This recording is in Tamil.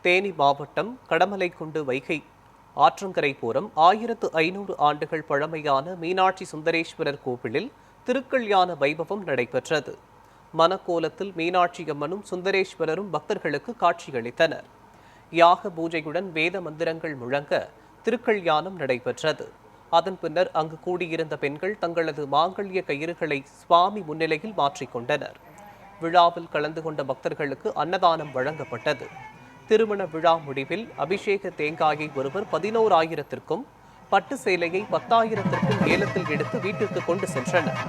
தேனி மாவட்டம் கடமலைக்குண்டு வைகை ஆற்றங்கரை போரம் 1500 ஆண்டுகள் பழமையான மீனாட்சி சுந்தரேஸ்வரர் கோவிலில் திருக்கல்யாண வைபவம் நடைபெற்றது. மணக்கோலத்தில் மீனாட்சி அம்மனும் சுந்தரேஸ்வரரும் பக்தர்களுக்கு காட்சியளித்தனர். யாக பூஜையுடன் வேத மந்திரங்கள் முழங்க திருக்கல்யாணம் நடைபெற்றது. அதன் பின்னர் அங்கு கூடியிருந்த பெண்கள் தங்களது மாங்கல்ய கயிறுகளை சுவாமி முன்னிலையில் மாற்றிக்கொண்டனர். விழாவில் கலந்து கொண்ட பக்தர்களுக்கு அன்னதானம் வழங்கப்பட்டது. திருமண விழா முடிவில் அபிஷேக தேங்காயை ஒருவர் 11,000த்திற்கும் பட்டு சேலையை 10,000த்திற்கும் ஏலத்தில் எடுத்து வீட்டிற்கு கொண்டு சென்றனர்.